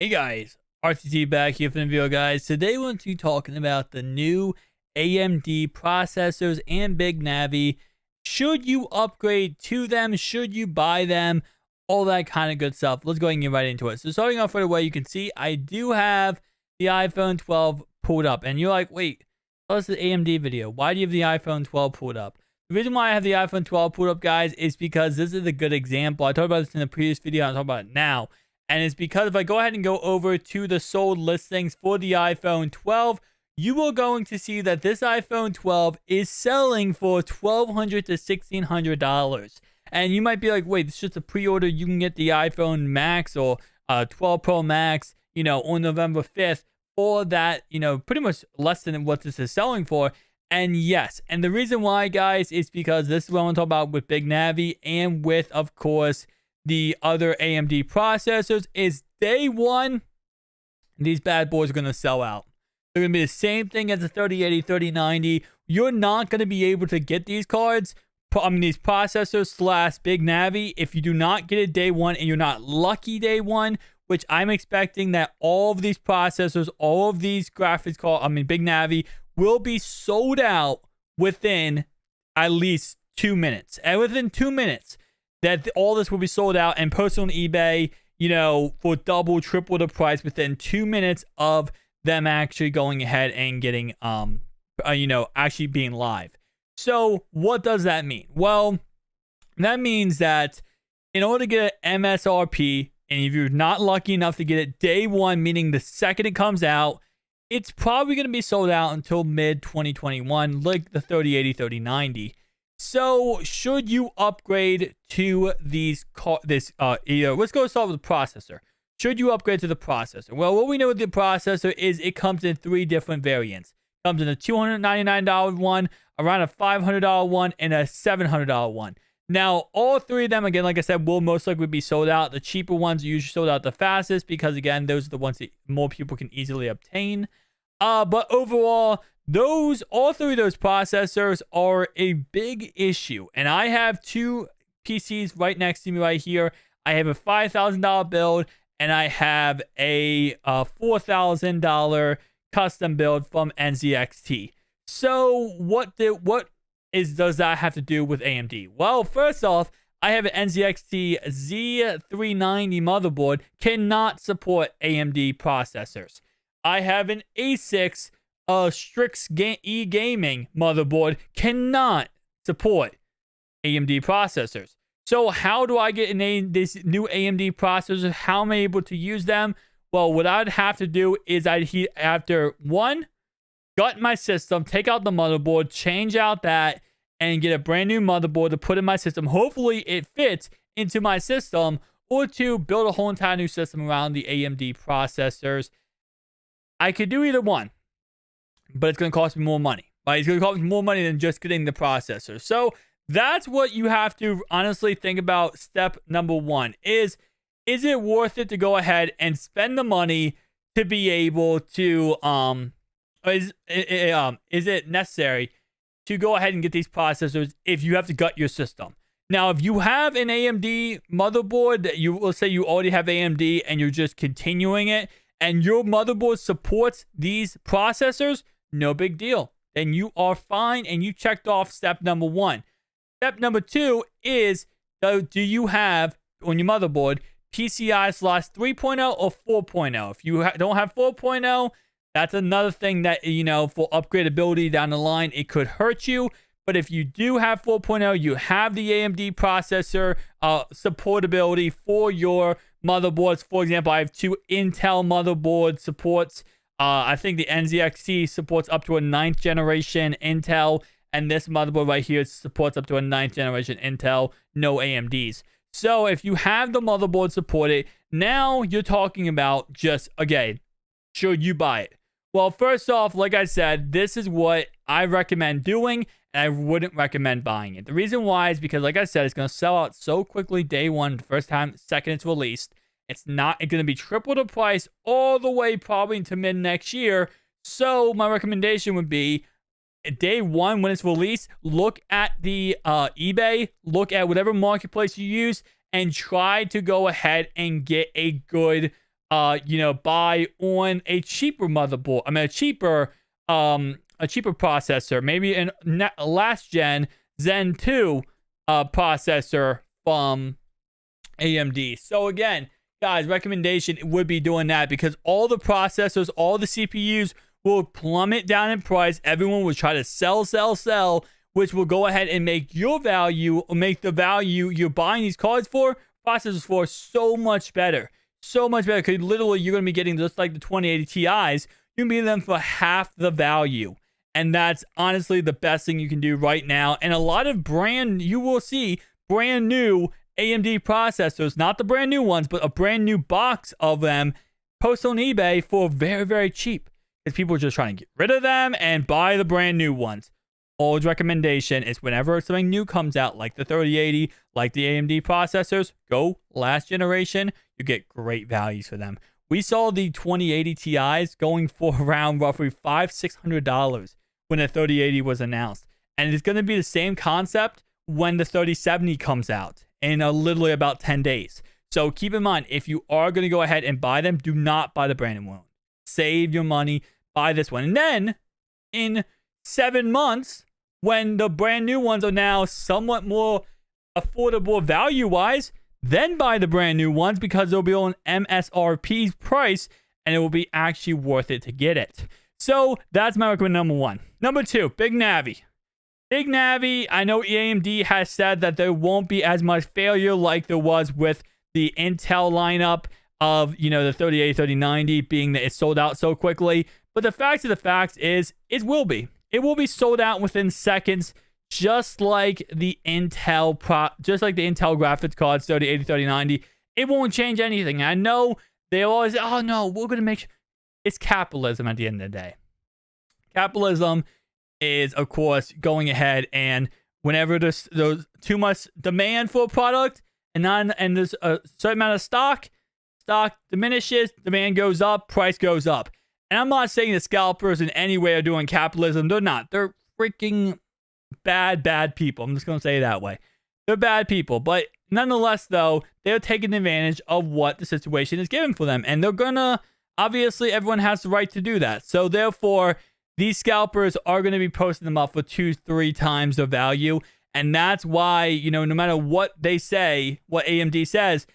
Hey guys, RTT back here from the video guys. Today we're going to be talking about the new AMD processors and big Navi. Should you upgrade to them? Should you buy them? All that kind of good stuff. Let's go ahead and get right into it. So starting off right away, you can see I do have the iPhone 12 pulled up. And you're like, wait, this is an AMD video. Why do you have the iPhone 12 pulled up? The reason why I have the iPhone 12 pulled up, guys, is because this is a good example. I talked about this in the previous video. I'm talking about it now. And it's because if I go ahead and go over to the sold listings for the iPhone 12, you are going to see that this iPhone 12 is selling for $1,200 to $1,600. And you might be like, wait, it's just a pre-order. You can get the iPhone Max or 12 Pro Max, on November 5th for that, pretty much less than what this is selling for. And yes, and the reason why, guys, is because this is what I want to talk about with Big Navi and with, of course, the other AMD processors is day one, these bad boys are going to sell out. They're going to be the same thing as the 3080, 3090. You're not going to be able to get these cards, these processors slash Big Navi, if you do not get it day one and you're not lucky day one, which I'm expecting that all of these processors, all of these graphics cards, Big Navi, will be sold out within at least 2 minutes. And within 2 minutes, that all this will be sold out and posted on eBay, for double, triple the price within 2 minutes of them actually going ahead and getting, actually being live. So what does that mean? Well, that means that in order to get an MSRP, and if you're not lucky enough to get it day one, meaning the second it comes out, it's probably going to be sold out until mid 2021, like the 3080, 3090. So, should you upgrade to let's go start with the processor. Should you upgrade to the processor? Well, what we know with the processor is it comes in 3 different variants. It comes in a $299 one, around a $500 one, and a $700 one. Now, all 3 of them, again, like I said, will most likely be sold out. The cheaper ones are usually sold out the fastest because, again, those are the ones that more people can easily obtain. But overall, all 3 of those processors are a big issue. And I have 2 PCs right next to me right here. I have a $5,000 build and I have a $4,000 custom build from NZXT. So does that have to do with AMD? Well, first off, I have an NZXT Z390 motherboard, cannot support AMD processors. I have an A6 Strix E-Gaming motherboard, cannot support AMD processors. So how do I get this new AMD processor? How am I able to use them? Well, what I'd have to do is gut my system, take out the motherboard, change out that, and get a brand new motherboard to put in my system. Hopefully it fits into my system, or to build a whole entire new system around the AMD processors. I could do either one, but it's going to cost me more money. Right? It's going to cost me more money than just getting the processor. So that's what you have to honestly think about. Step number 1 is it worth it to go ahead and spend the money to be able to is it necessary to go ahead and get these processors if you have to gut your system? Now, if you have an AMD motherboard that will say you already have AMD and you're just continuing it, and your motherboard supports these processors, no big deal. Then you are fine and you checked off step number 1. Step number 2 is, do you have on your motherboard PCI Slot 3.0 or 4.0? If you don't have 4.0, that's another thing that, for upgradability down the line, it could hurt you. But if you do have 4.0, you have the AMD processor supportability for your motherboards. For example, I have 2 Intel motherboard supports. I think the NZXT supports up to a 9th generation Intel, and this motherboard right here supports up to a 9th generation Intel, no AMDs. So if you have the motherboard supported, now you're talking about just, again, should you buy it? Well, first off, like I said, this is what I recommend doing, and I wouldn't recommend buying it. The reason why is because, like I said, it's going to sell out so quickly day one, first time, second it's released. It's going to be triple the price all the way probably into mid next year. So my recommendation would be day one when it's released, look at the eBay, look at whatever marketplace you use, and try to go ahead and get a good buy on a cheaper motherboard. I mean, a cheaper processor, maybe a last gen Zen 2 processor from AMD. So again, guys, recommendation would be doing that because all the processors, all the CPUs will plummet down in price. Everyone will try to sell, which will go ahead and make your value, or make the value you're buying these cards for, processors for, so much better. So much better, because literally you're going to be getting just like the 2080 Ti's. You can be them for half the value. And that's honestly the best thing you can do right now. And a lot of you will see brand new AMD processors, not the brand new ones, but a brand new box of them post on eBay for very, very cheap. Because people are just trying to get rid of them and buy the brand new ones. Old recommendation is whenever something new comes out, like the 3080, like the AMD processors, go last generation. You get great values for them. We saw the 2080 Ti's going for around roughly $500-$600 when the 3080 was announced. And it's going to be the same concept when the 3070 comes out in literally about 10 days. So keep in mind, if you are going to go ahead and buy them, do not buy the brand new one. Save your money, buy this one. And then in 7 months, when the brand new ones are now somewhat more affordable value-wise, then buy the brand new ones because they'll be on MSRP price and it will be actually worth it to get it. So that's my recommendation number one. Number two, Big Navi. Big Navi, I know AMD has said that there won't be as much failure like there was with the Intel lineup of, the 3080, 3090 being that it sold out so quickly. But the fact of the fact is, it will be. It will be sold out within seconds, just like the Intel graphics cards, 3080, 3090. It won't change anything. I know they always, oh no, we're going to make... It's capitalism at the end of the day. Capitalism is, of course, going ahead and whenever there's too much demand for a product and there's a certain amount of stock diminishes, demand goes up, price goes up. And I'm not saying the scalpers in any way are doing capitalism. They're not. They're freaking bad people. I'm just going to say it that way. They're bad people. But nonetheless, though, they're taking advantage of what the situation is given for them. And they're going to, obviously, everyone has the right to do that. So therefore, these scalpers are going to be posting them up for 2-3 times the value. And that's why, no matter what they say, what AMD says,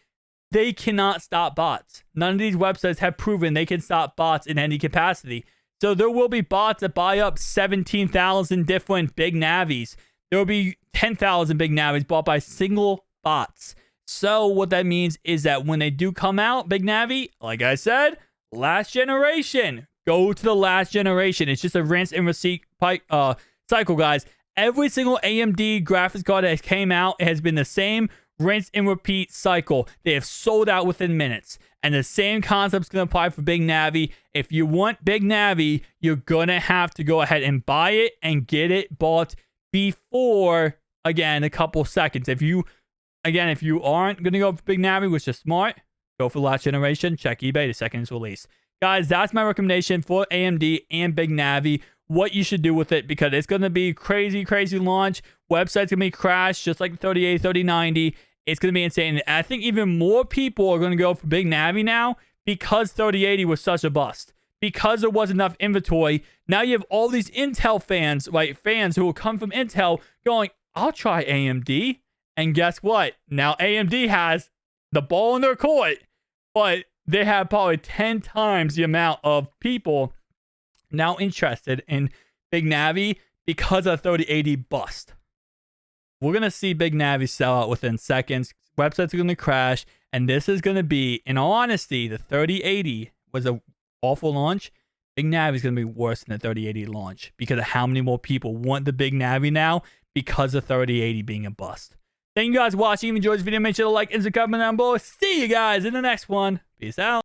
they cannot stop bots. None of these websites have proven they can stop bots in any capacity. So there will be bots that buy up 17,000 different Big Navis. There will be 10,000 Big Navis bought by single bots. So what that means is that when they do come out, Big Navi, like I said, last generation. Go to the last generation. It's just a rinse and repeat cycle, guys. Every single AMD graphics card that came out has been the same rinse and repeat cycle. They have sold out within minutes. And the same concept's going to apply for Big Navi. If you want Big Navi, you're going to have to go ahead and buy it and get it bought before, again, a couple seconds. If you aren't going to go for Big Navi, which is smart, go for last generation, check eBay the second it's released. Guys, that's my recommendation for AMD and Big Navi. What you should do with it, because it's going to be crazy launch. Website's going to be crashed, just like the 3080, 3090. It's going to be insane. And I think even more people are going to go for Big Navi now because 3080 was such a bust. Because there wasn't enough inventory. Now you have all these Intel fans, right? Fans who will come from Intel going, I'll try AMD. And guess what? Now AMD has the ball in their court, but they have probably 10 times the amount of people now interested in Big Navi because of 3080 bust. We're going to see Big Navi sell out within seconds. Websites are going to crash. And this is going to be, in all honesty, the 3080 was an awful launch. Big Navi is going to be worse than the 3080 launch because of how many more people want the Big Navi now because of 3080 being a bust. Thank you guys for watching. If you enjoyed this video, make sure to like and subscribe down below. See you guys in the next one. Peace out.